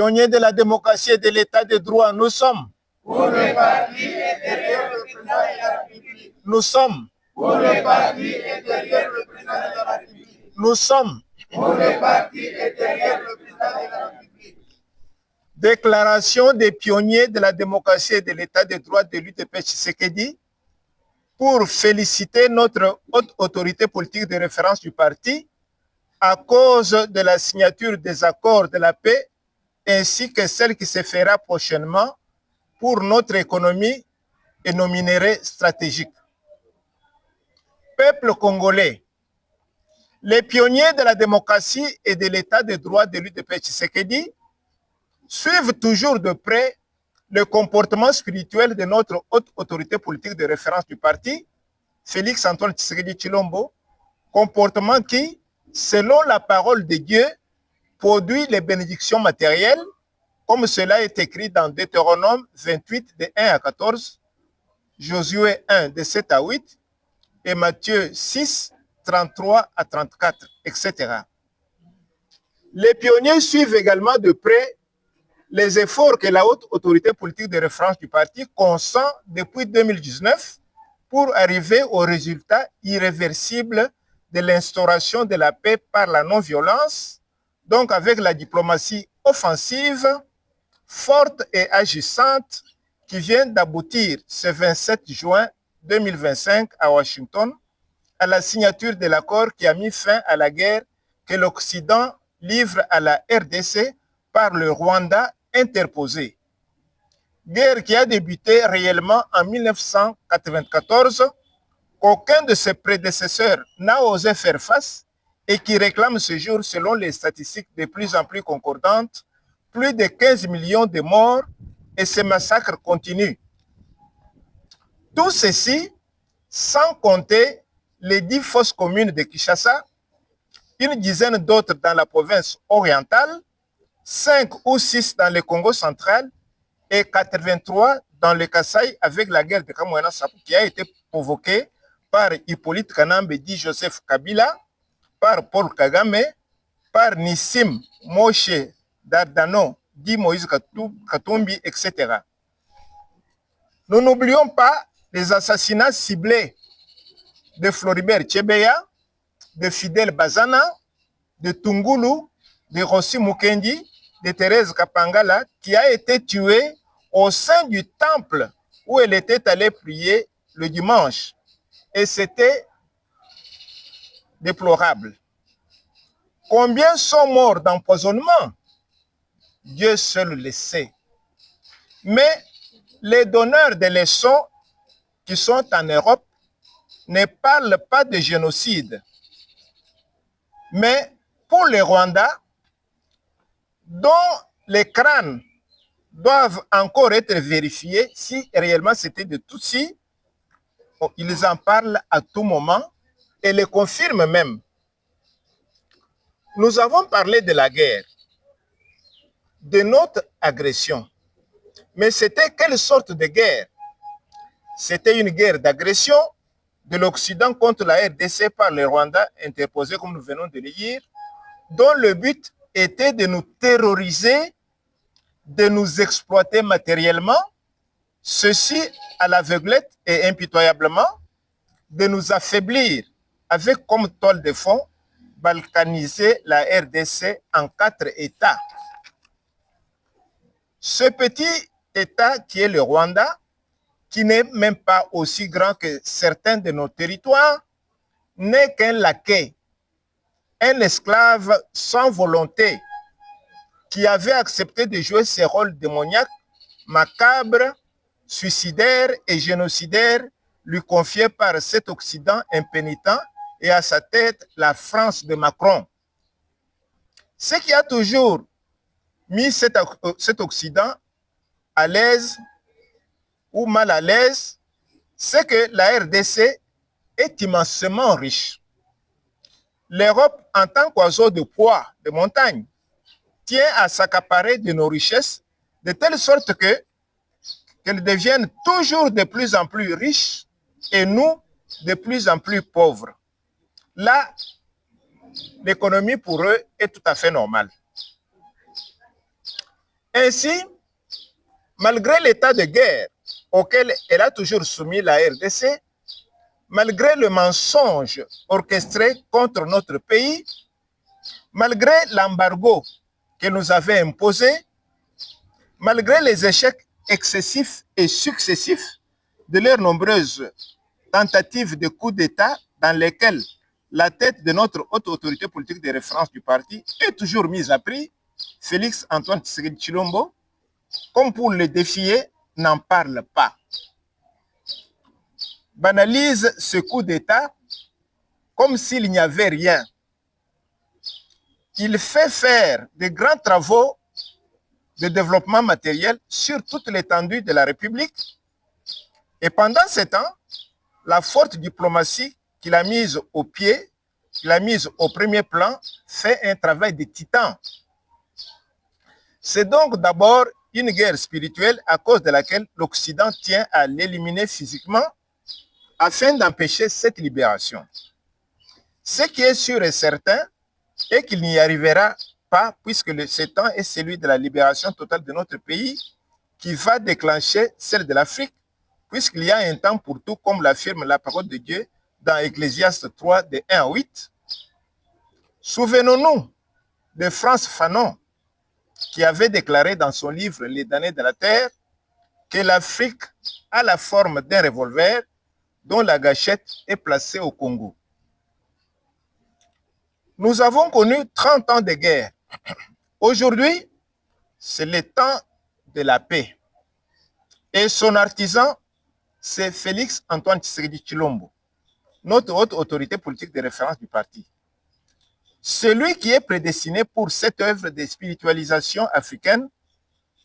pionniers de la démocratie et de l'état de droit, nous sommes. Pour le parti et derrière le président de la République. Nous sommes. Pour le parti et derrière le président de la République. Nous sommes. Pour le parti et derrière le président de la République. Déclaration des pionniers de la démocratie et de l'état de droit de l'UDP Tshisekedi pour féliciter notre haute autorité politique de référence du parti à cause de la signature des accords de la paix ainsi que celle qui se fera prochainement pour notre économie et nos minéraux stratégiques. Peuple congolais, les pionniers de la démocratie et de l'état de droit de l'UDP Tshisekedi suivent toujours de près le comportement spirituel de notre haute autorité politique de référence du parti, Félix Antoine Tshisekedi Tshilombo, comportement qui, selon la parole de Dieu, produit les bénédictions matérielles, comme cela est écrit dans Deutéronome 28, de 1 à 14, Josué 1, de 7 à 8, et Matthieu 6, 33 à 34, etc. Les pionniers suivent également de près les efforts que la haute autorité politique de référence du parti consent depuis 2019 pour arriver au résultat irréversible de l'instauration de la paix par la non-violence, donc avec la diplomatie offensive, forte et agissante qui vient d'aboutir ce 27 juin 2025 à Washington à la signature de l'accord qui a mis fin à la guerre que l'Occident livre à la RDC par le Rwanda interposé. Guerre qui a débuté réellement en 1994, qu'aucun de ses prédécesseurs n'a osé faire face et qui réclame ce jour, selon les statistiques de plus en plus concordantes, plus de 15 millions de morts et ce massacre continue. Tout ceci sans compter les 10 fosses communes de Kinshasa, une dizaine d'autres dans la province orientale, 5 ou 6 dans le Congo central et 83 dans le Kasaï avec la guerre de Kamwena Sapu qui a été provoquée par Hippolyte Kanambe dit Joseph Kabila, par Paul Kagame, par Nissim Moshe Dardano dit Moïse Katumbi, etc. Nous n'oublions pas les assassinats ciblés de Floribert Chebeya, de Fidel Bazana, de Tungulu, de Rossi Mukendi, de Thérèse Kapangala, qui a été tuée au sein du temple où elle était allée prier le dimanche. Et c'était déplorable. Combien sont morts d'empoisonnement? Dieu seul le sait. Mais les donneurs de leçons qui sont en Europe ne parlent pas de génocide. Mais pour les Rwandais, dont les crânes doivent encore être vérifiés si réellement c'était de Tutsis, ils en parlent à tout moment et le confirment même. Nous avons parlé de la guerre, de notre agression. Mais c'était quelle sorte de guerre? C'était une guerre d'agression de l'Occident contre la RDC par les Rwandais interposés, comme nous venons de le dire, dont le but était de nous terroriser, de nous exploiter matériellement, ceci à l'aveuglette et impitoyablement, de nous affaiblir avec comme toile de fond, balkaniser la RDC en 4 États. Ce petit État qui est le Rwanda, qui n'est même pas aussi grand que certains de nos territoires, n'est qu'un laquais, un esclave sans volonté, qui avait accepté de jouer ce rôle démoniaque, macabre, suicidaire et génocidaire, lui confié par cet Occident impénitent et à sa tête la France de Macron. Ce qui a toujours mis cet Occident à l'aise ou mal à l'aise, c'est que la RDC est immensément riche. L'Europe, en tant qu'oiseau de proie de montagne, tient à s'accaparer de nos richesses de telle sorte qu'elles deviennent toujours de plus en plus riches et nous de plus en plus pauvres. Là, l'économie pour eux est tout à fait normale. Ainsi, malgré l'état de guerre auquel elle a toujours soumis la RDC, malgré le mensonge orchestré contre notre pays, malgré l'embargo que nous avait imposé, malgré les échecs excessifs et successifs de leurs nombreuses tentatives de coup d'État dans lesquelles la tête de notre haute autorité politique de référence du parti est toujours mise à prix, Félix Antoine Tshisekedi Tshilombo, comme pour le défier, n'en parle pas. Banalise ce coup d'État comme s'il n'y avait rien. Il fait faire de grands travaux de développement matériel sur toute l'étendue de la République. Et pendant ce temps, la forte diplomatie qu'il a mise au pied, qu'il a mise au premier plan, fait un travail de titan. C'est donc d'abord une guerre spirituelle à cause de laquelle l'Occident tient à l'éliminer physiquement afin d'empêcher cette libération. Ce qui est sûr et certain est qu'il n'y arrivera pas puisque ce temps est celui de la libération totale de notre pays qui va déclencher celle de l'Afrique puisqu'il y a un temps pour tout comme l'affirme la parole de Dieu dans Ecclésiaste 3 de 1 à 8. Souvenons-nous de Frantz Fanon qui avait déclaré dans son livre Les damnés de la terre que l'Afrique a la forme d'un revolver dont la gâchette est placée au Congo. Nous avons connu 30 ans de guerre. Aujourd'hui, c'est le temps de la paix. Et son artisan, c'est Félix Antoine Tshisekedi Tshilombo, notre haute autorité politique de référence du parti. Celui qui est prédestiné pour cette œuvre de spiritualisation africaine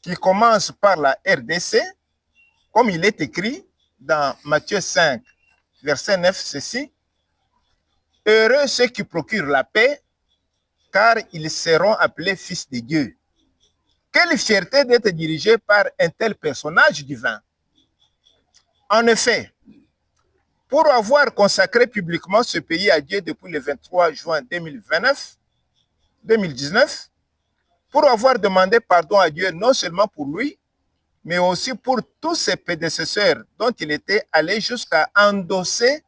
qui commence par la RDC, comme il est écrit dans Matthieu 5, verset 9, ceci: « Heureux ceux qui procurent la paix, car ils seront appelés fils de Dieu. » Quelle fierté d'être dirigé par un tel personnage divin. En effet, pour avoir consacré publiquement ce pays à Dieu depuis le 23 juin 2019, pour avoir demandé pardon à Dieu non seulement pour lui, mais aussi pour tous ses prédécesseurs dont il était allé jusqu'à endosser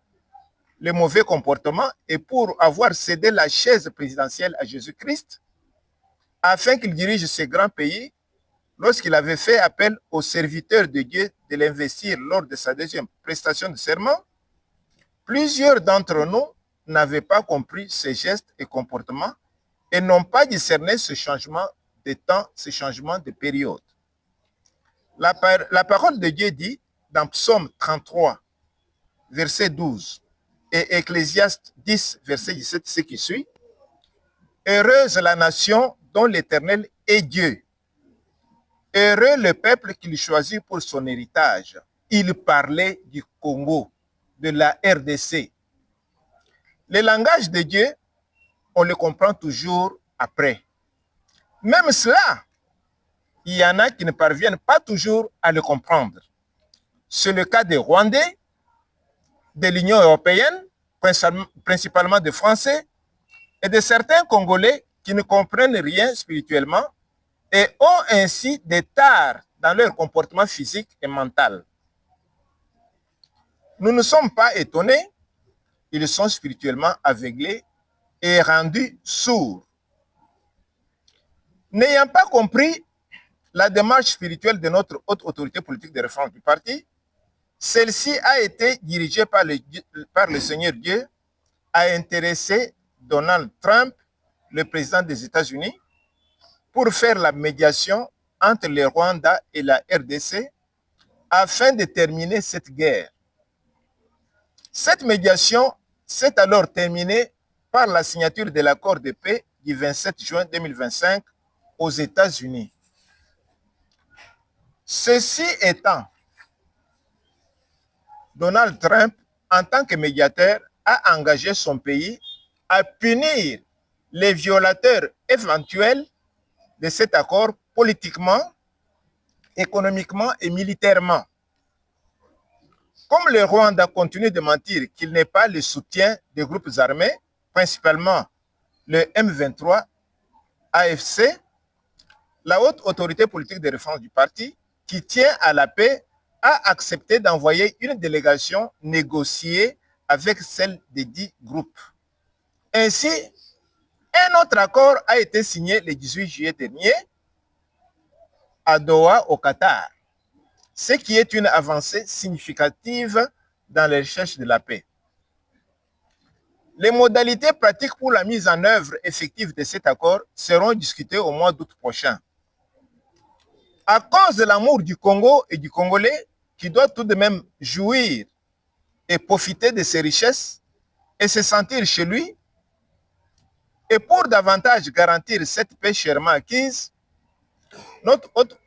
le mauvais comportement et pour avoir cédé la chaise présidentielle à Jésus-Christ, afin qu'il dirige ce grand pays, lorsqu'il avait fait appel aux serviteurs de Dieu de l'investir lors de sa deuxième prestation de serment, plusieurs d'entre nous n'avaient pas compris ces gestes et comportements et n'ont pas discerné ce changement de temps, ce changement de période. La parole de Dieu dit dans Psaume 33, verset 12, et Ecclésiaste 10, verset 17, ce qui suit: « Heureuse la nation dont l'Éternel est Dieu. Heureux le peuple qu'il choisit pour son héritage. » Il parlait du Congo, de la RDC. Le langage de Dieu, on le comprend toujours après. Même cela, il y en a qui ne parviennent pas toujours à le comprendre. C'est le cas des Rwandais, de l'Union européenne, principalement des Français, et de certains Congolais qui ne comprennent rien spirituellement et ont ainsi des tares dans leur comportement physique et mental. Nous ne sommes pas étonnés, ils sont spirituellement aveuglés et rendus sourds. N'ayant pas compris la démarche spirituelle de notre haute autorité politique de référence du parti, celle-ci a été dirigée par le Seigneur Dieu à intéresser Donald Trump, le président des États-Unis, pour faire la médiation entre le Rwanda et la RDC afin de terminer cette guerre. Cette médiation s'est alors terminée par la signature de l'accord de paix du 27 juin 2025 aux États-Unis. Ceci étant, Donald Trump, en tant que médiateur, a engagé son pays à punir les violateurs éventuels de cet accord politiquement, économiquement et militairement. Comme le Rwanda continue de mentir qu'il n'est pas le soutien des groupes armés, principalement le M23 AFC, la haute autorité politique de référence du parti, qui tient à la paix, a accepté d'envoyer une délégation négocier avec celle des 10 groupes. Ainsi, un autre accord a été signé le 18 juillet dernier à Doha, au Qatar, ce qui est une avancée significative dans les recherches de la paix. Les modalités pratiques pour la mise en œuvre effective de cet accord seront discutées au mois d'août prochain. À cause de l'amour du Congo et du Congolais, qui doit tout de même jouir et profiter de ses richesses et se sentir chez lui, et pour davantage garantir cette paix chèrement acquise, notre haute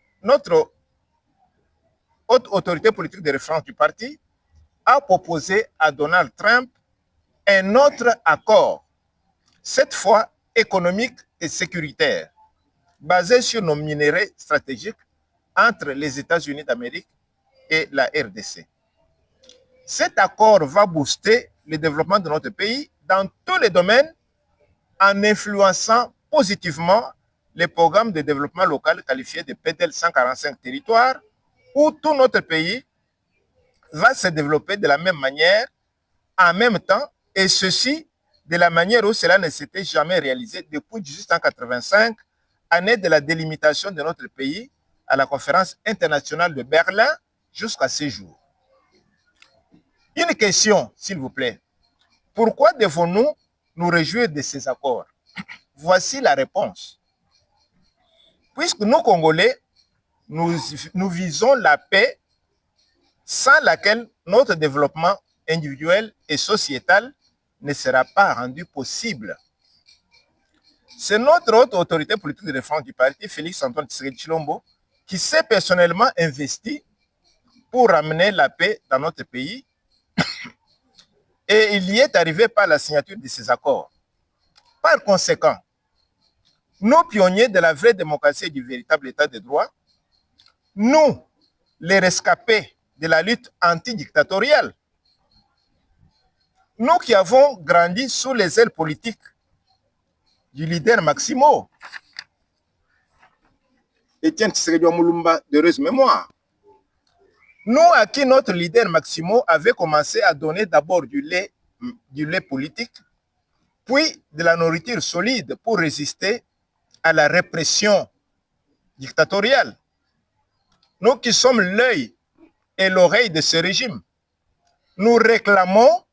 autorité politique de référence du parti a proposé à Donald Trump un autre accord, cette fois économique et sécuritaire, basé sur nos minéraux stratégiques entre les États-Unis d'Amérique et la RDC. Cet accord va booster le développement de notre pays dans tous les domaines en influençant positivement les programmes de développement local qualifiés de PDL 145 territoires, où tout notre pays va se développer de la même manière, en même temps, et ceci de la manière où cela ne s'était jamais réalisé depuis 1885, année de la délimitation de notre pays à la conférence internationale de Berlin jusqu'à ce jour. Une question, s'il vous plaît. Pourquoi devons-nous nous réjouir de ces accords? Voici la réponse. Puisque nous, Congolais, nous visons la paix sans laquelle notre développement individuel et sociétal ne sera pas rendu possible. C'est notre haute autorité politique de défense du parti, Félix Antoine Tshisekedi Tshilombo, qui s'est personnellement investi pour ramener la paix dans notre pays et il y est arrivé par la signature de ces accords. Par conséquent, nous, pionniers de la vraie démocratie et du véritable état de droit, nous, les rescapés de la lutte antidictatoriale, nous qui avons grandi sous les ailes politiques du leader Maximo, Étienne Tshisekedi Mulumba, d'heureuse mémoire, nous à qui notre leader Maximo avait commencé à donner d'abord du lait politique, puis de la nourriture solide pour résister à la répression dictatoriale. Nous qui sommes l'œil et l'oreille de ce régime, nous réclamons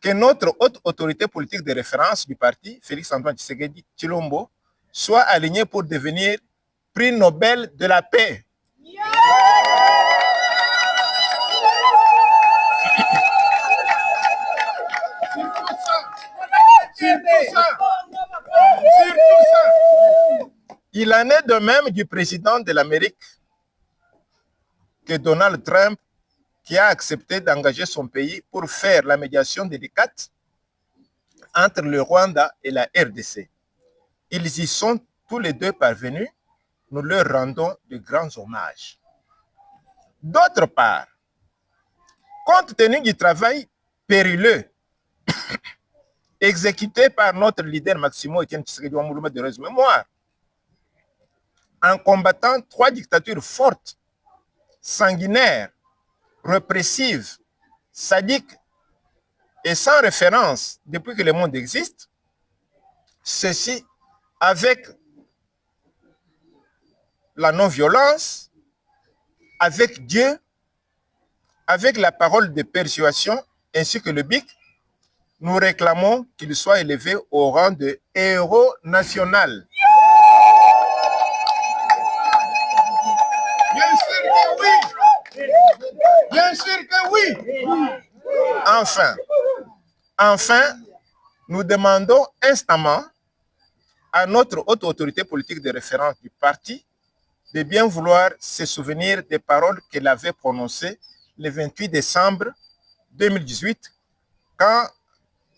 que notre haute autorité politique de référence du parti, Félix Antoine Tshisekedi Tshilombo, soit aligné pour devenir prix Nobel de la paix. Il en est de même du président de l'Amérique que Donald Trump, qui a accepté d'engager son pays pour faire la médiation délicate entre le Rwanda et la RDC. Ils y sont tous les deux parvenus. Nous leur rendons de grands hommages. D'autre part, compte tenu du travail périlleux exécuté par notre leader Maximo Étienne Tshisekedi Mulumba, de heureuse mémoire, en combattant 3 dictatures fortes, sanguinaires, répressives, sadiques et sans référence depuis que le monde existe, ceci avec la non-violence, avec Dieu, avec la parole de persuasion ainsi que le BIC, nous réclamons qu'il soit élevé au rang de héros national. Bien sûr que oui! Bien sûr que oui! Enfin, nous demandons instamment à notre haute autorité politique de référence du parti de bien vouloir se souvenir des paroles qu'elle avait prononcées le 28 décembre 2018 quand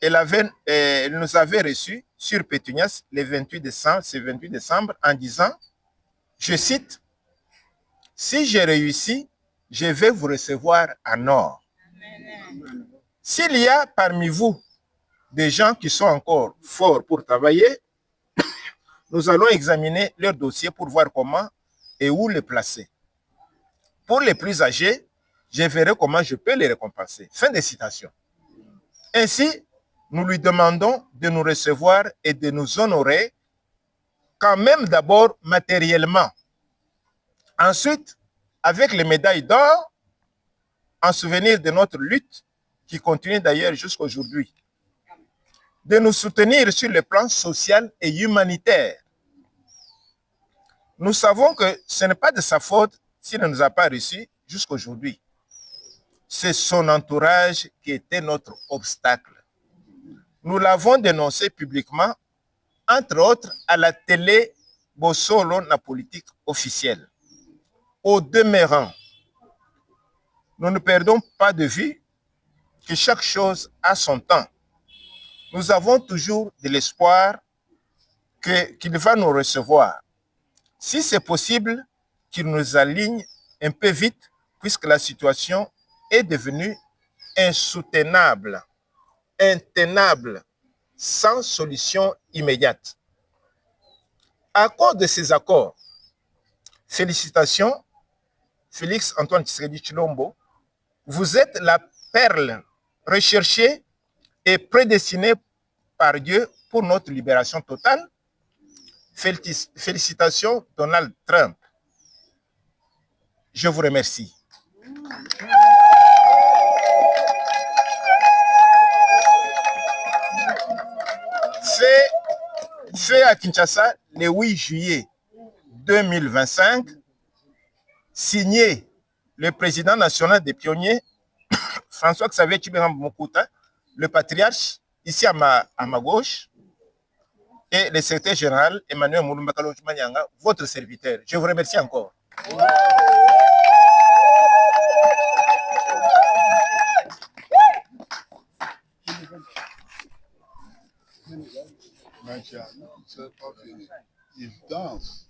elle nous avait reçus sur Pétunias le 28 décembre en disant, je cite, « Si j'ai réussi, je vais vous recevoir en or. » S'il y a parmi vous des gens qui sont encore forts pour travailler, nous allons examiner leur dossier pour voir comment et où les placer. Pour les plus âgés, je verrai comment je peux les récompenser. Fin de citation. Ainsi, nous lui demandons de nous recevoir et de nous honorer, quand même d'abord matériellement. Ensuite, avec les médailles d'or, en souvenir de notre lutte, qui continue d'ailleurs jusqu'à aujourd'hui, de nous soutenir sur le plan social et humanitaire. Nous savons que ce n'est pas de sa faute s'il ne nous a pas reçus jusqu'à aujourd'hui. C'est son entourage qui était notre obstacle. Nous l'avons dénoncé publiquement, entre autres à la télé Bossolo, la politique officielle. Au demeurant, nous ne perdons pas de vue que chaque chose a son temps. Nous avons toujours de l'espoir qu'il va nous recevoir. Si c'est possible, qu'il nous aligne un peu vite, puisque la situation est devenue insoutenable, intenable, sans solution immédiate. À cause de ces accords, félicitations, Félix Antoine Tshisekedi Tshilombo, vous êtes la perle recherchée et prédestinée par Dieu pour notre libération totale. Félicitations, Donald Trump. Je vous remercie. Fait à Kinshasa le 8 juillet 2025, signé le président national des pionniers, François-Xavier Tshibanga Mokuta, le patriarche, ici à ma gauche, et le secrétaire général Emmanuel Mulumba Kalonji Manyanga, votre serviteur. Je vous remercie encore. Il danse.